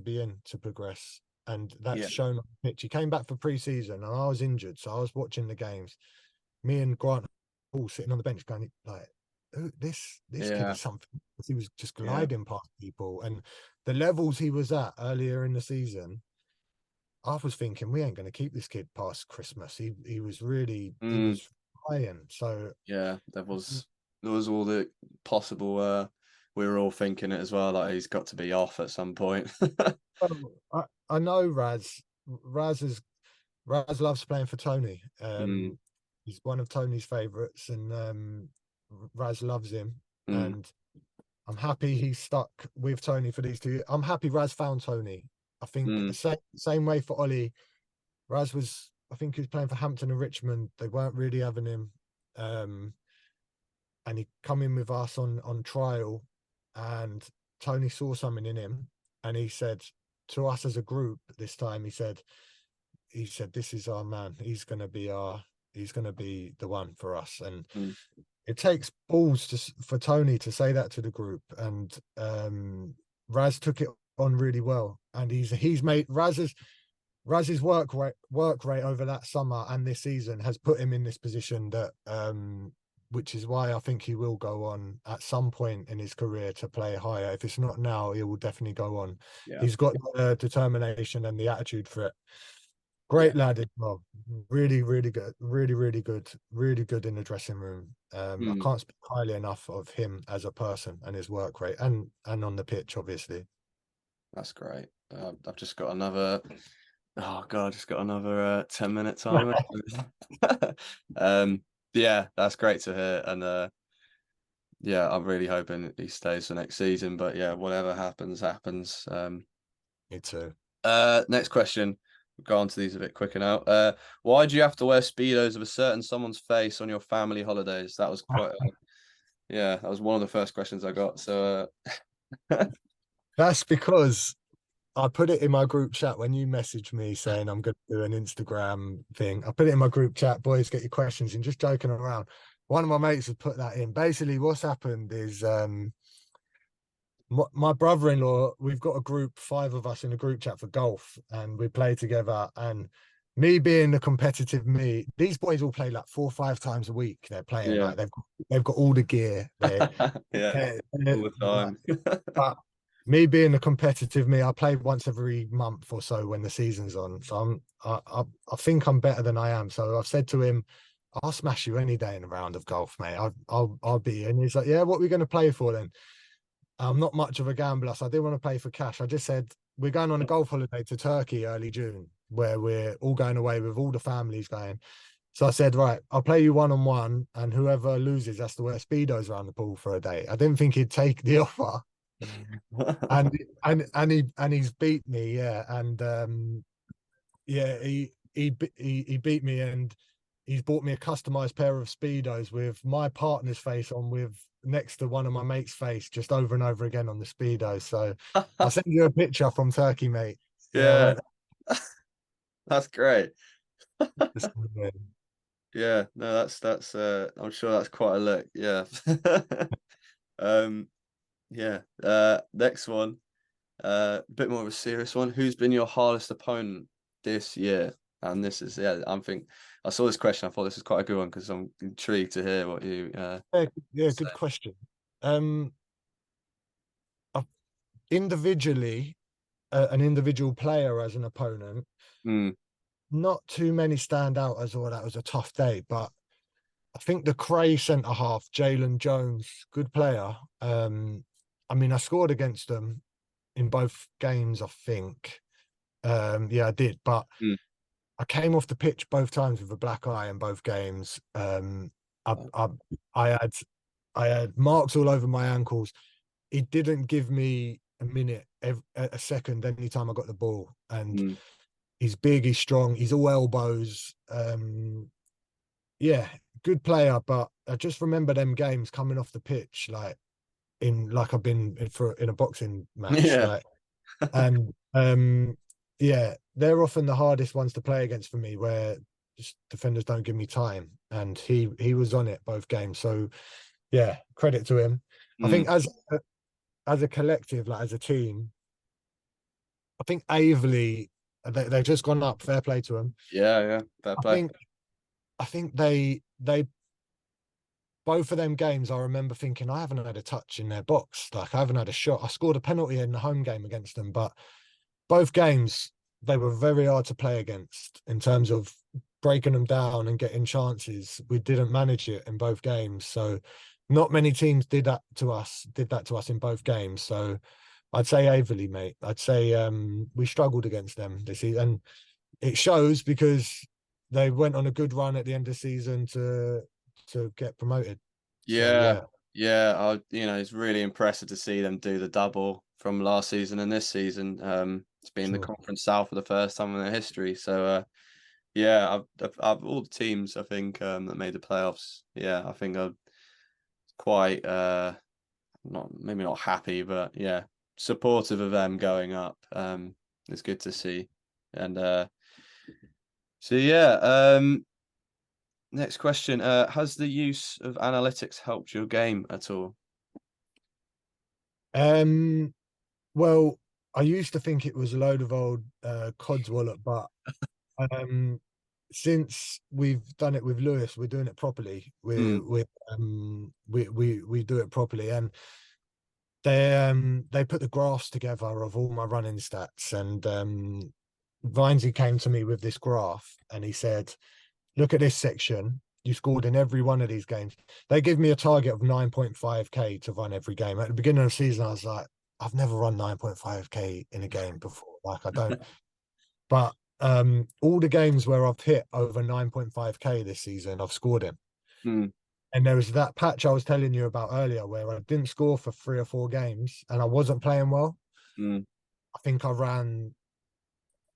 be in to progress, and that's Yeah. shown on the pitch. He came back for pre-season, and I was injured, so I was watching the games. Me and Grant all sitting on the bench, going like, "This kid Yeah. is something." He was just Yeah. gliding past people, and the levels he was at earlier in the season, I was thinking we ain't going to keep this kid past Christmas. He was really he Mm, was flying. So yeah. There was all the possible. We were all thinking it as well. Like he's got to be off at some point. I know Raz loves playing for Tony. Mm, He's one of Tony's favourites, and Raz loves him. mm, And I'm happy he's stuck with Tony for these 2 years. I'm happy Raz found Tony. I think mm, same way for Ollie. I think he was playing for Hampton and Richmond. They weren't really having him. Um, and he come in with us on trial, and Tony saw something in him, and he said to us as a group this time, he said, "This is our man. He's gonna be the one for us." And mm. it takes balls for Tony to say that to the group, and Raz took it on really well, and he's made Raz's work rate over that summer and this season has put him in this position that which is why I think he will go on at some point in his career to play higher. If it's not now, he will definitely go on. Yeah. He's got the determination and the attitude for it. Yeah. Great lad as well. Really, really good. Really, really good. Really good in the dressing room. I Mm, can't speak highly enough of him as a person and his work rate, and on the pitch, obviously. that's great. I've just got another. Oh God, I just got another 10-minute timer. Yeah, that's great to hear, and yeah, I'm really hoping he stays for next season. But yeah, whatever happens, happens. Me too. Next question. We'll go on to these a bit quicker now. Why do you have to wear Speedos of a certain someone's face on your family holidays? That was quite. Yeah, that was one of the first questions I got. So That's because I put it in my group chat when you messaged me saying I'm going to do an Instagram thing. I put it in my group chat, boys, get your questions in, just joking around. One of my mates had put that in. Basically, what's happened is my brother-in-law, we've got a group, 5 of us in a group chat for golf, and we play together. And me being the competitive me, these boys all play like 4 or 5 times a week. They're playing yeah, like they've got all the gear. yeah, all the Like, time. but me being the competitive me, I play once every month or so when the season's on. So I think I'm better than I am. So I've said to him, "I'll smash you any day in a round of golf, mate. I'll be." And he's like, "Yeah, what are we going to play for then?" I'm not much of a gambler, so I didn't want to play for cash. I just said we're going on a golf holiday to Turkey early June, where we're all going away with all the families going. So I said, right, I'll play you 1-on-1, and whoever loses has to wear Speedos around the pool for a day. I didn't think he'd take the offer, and he's beat me, yeah, and yeah, he beat me, and he's bought me a customized pair of Speedos with my partner's face on, with next to one of my mate's face, just over and over again on the Speedo. So I'll send you a picture from Turkey, mate. Yeah, Yeah. that's great. Just- Yeah, no, that's I'm sure that's quite a look. Yeah. Um, yeah. Next one. A bit more of a serious one. Who's been your hardest opponent this year? And this is, yeah, I saw this question. I thought this was quite a good one because I'm intrigued to hear what you yeah, say. good question. Um, Individually, an individual player as an opponent, Mm, not too many stand out as, oh, that was a tough day. But I think the Cray centre half, Jalen Jones, good player. I mean, I scored against them in both games, I think. Yeah, I did. But mm. I came off the pitch both times with a black eye in both games. I, I, I had I had marks all over my ankles. He didn't give me a minute, a second anytime I got the ball. And Mm. he's big, he's strong, he's all elbows. Yeah, good player. But I just remember them games coming off the pitch like I've been in a boxing match, Yeah. like, and yeah, they're often the hardest ones to play against for me, where just defenders don't give me time, and he was on it both games. So yeah, credit to him. I Mm, think as a collective, like as a team, I think Averley, they've just gone up. Fair play to them. Yeah, yeah, fair I play. think I think they both of them games. I remember thinking I haven't had a touch in their box. Like I haven't had a shot. I scored a penalty in the home game against them, but both games they were very hard to play against in terms of breaking them down and getting chances. We didn't manage it in both games, so not many teams did that to us. Did that to us in both games. So I'd say Averley, mate. I'd say we struggled against them this season, and it shows because they went on a good run at the end of the season to get promoted. So Yeah, yeah, yeah. It's really impressive to see them do the double from last season and this season. It's been the sure. Conference South for the first time in their history. So yeah, I've all the teams I think that made the playoffs. Yeah, I think I'm quite not maybe not happy, but yeah, supportive of them going up. It's good to see. And so yeah, next question. Has the use of analytics helped your game at all? Um, well, I used to think it was a load of old codswallop, but um, since we've done it with Lewes, we're doing it properly. Mm, We do it properly, and they put the graphs together of all my running stats, and Vinesy came to me with this graph, and he said, "Look at this section. You scored in every one of these games." They give me a target of 9.5k to run every game. At the beginning of the season, I was like, "I've never run 9.5k in a game before. Like I don't." But all the games where I've hit over 9.5k this season, I've scored in. mm, And there was that patch I was telling you about earlier where I didn't score for 3 or 4 games and I wasn't playing well. mm, I think I ran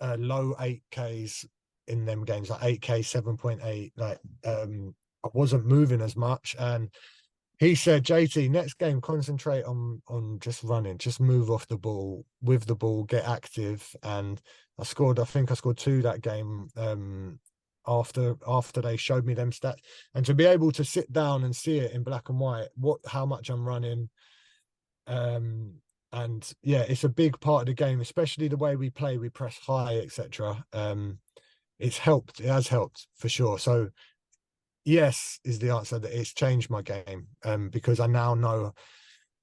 low 8Ks in them games, like 8K, 7.8. Like I wasn't moving as much. And he said, JT, next game, concentrate on just running, just move off the ball, with the ball, get active. And I think I scored 2 that game after they showed me them stats. And to be able to sit down and see it in black and white, how much I'm running. Um and yeah, it's a big part of the game, especially the way we play, we press high, etc. It has helped for sure. So yes is the answer, that it's changed my game because I now know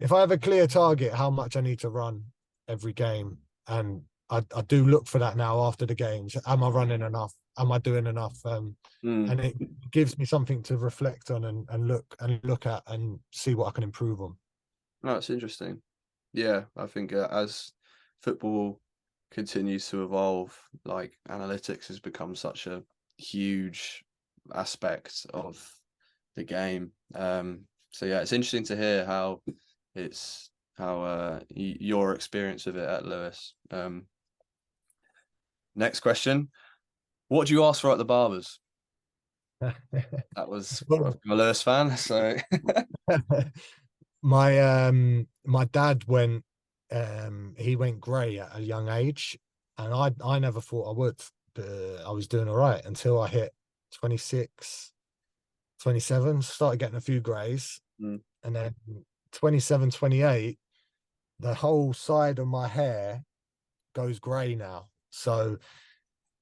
if I have a clear target how much I need to run every game, and I do look for that now after the games. Am I running enough? Am I doing enough? mm. And it gives me something to reflect on and look at and see what I can improve on. No, that's interesting. Yeah, I think as football continues to evolve, like analytics has become such a huge aspect of the game. So yeah, it's interesting to hear how it's how your experience of it at Lewes. Next question: what do you ask for at the Barbers? That was Well, from a Lewes fan, so my dad went he went grey at a young age, and I never thought I would. I was doing all right until I hit 26, 27, started getting a few greys, mm, and then 27, 28, the whole side of my hair goes grey now. So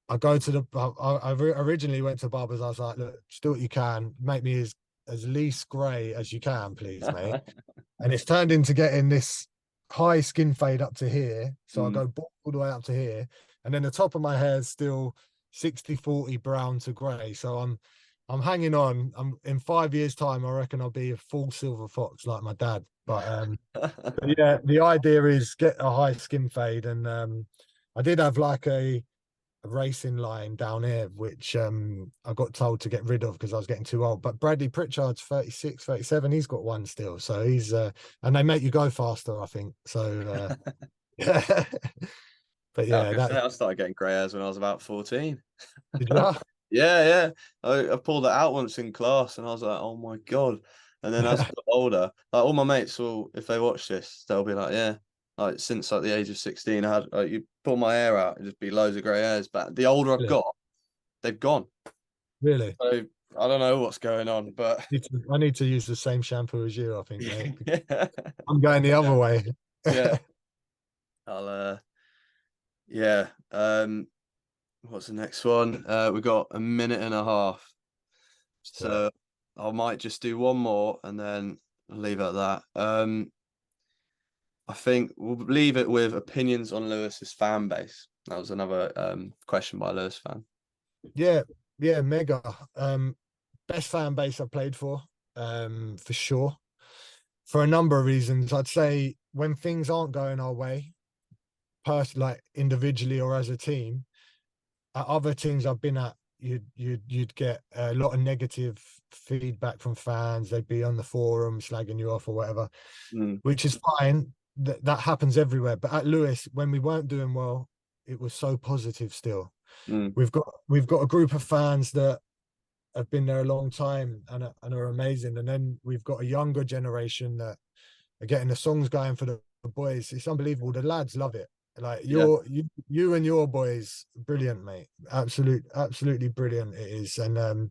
I go to I originally went to barbers. I was like, look, just do what you can, make me as least grey as you can, please, mate. And it's turned into getting this high skin fade up to here. So I mm. go all the way up to here. And then the top of my hair is still 60-40 brown to grey. So I'm hanging on. I'm in 5 years' time, I reckon I'll be a full silver fox like my dad. But yeah, the idea is get a high skin fade. And I did have like a racing line down here, which I got told to get rid of because I was getting too old. But Bradley Pritchard's 36, 37. He's got one still. So he's and they make you go faster, I think. So but I was yeah, gonna say that I started getting grey hairs when I was about 14. did you Yeah, yeah. I pulled it out once in class and I was like, oh my God. And then as I got older, like all my mates will, if they watch this, they'll be like, yeah, like since like the age of 16, I had like you pull my hair out, it'd just be loads of grey hairs. But the older I've really? got, they've gone. Really? So I don't know what's going on, but I need to use the same shampoo as you, I think, mate. yeah. I'm going the other Yeah. way. Yeah. I'll Yeah. What's the next one? We got a minute and a half. Let's do it. So I might just do one more and then I'll leave it at that. I think we'll leave it with opinions on Lewis's fan base. That was another question by a Lewis fan. Yeah, yeah, mega. Best fan base I've played for sure. For a number of reasons. I'd say when things aren't going our way, like individually or as a team, at other teams I've been at, you'd get a lot of negative feedback from fans. They'd be on the forum slagging you off or whatever, Mm, which is fine. That happens everywhere. But at Lewes, when we weren't doing well, it was so positive still. mm, We've got a group of fans that have been there a long time and are amazing. And then we've got a younger generation that are getting the songs going for the boys. It's unbelievable. The lads love it. Like yeah. you and your boys, brilliant, mate. Absolutely brilliant it is. And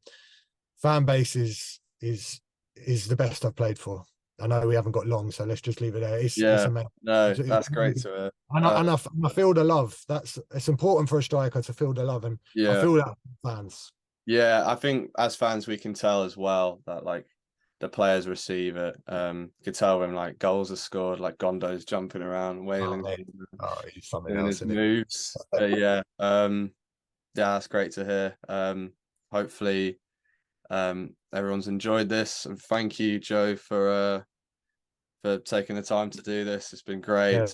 fan base is the best I've played for. I know we haven't got long, so let's just leave it there. It's Yeah. amazing. No, It's that's great to hear. and I feel the love. It's important for a striker to feel the love, and I Yeah. feel that from fans. Yeah, I think as fans we can tell as well that like the players receive it. You can tell when like goals are scored, like Gondo's jumping around, Oh, wailing, mate. Oh, he's something doing else, his isn't it? moves. Yeah. Yeah, that's great to hear. Hopefully everyone's enjoyed this. And thank you, Joe, for taking the time to do this. It's been great. Yeah.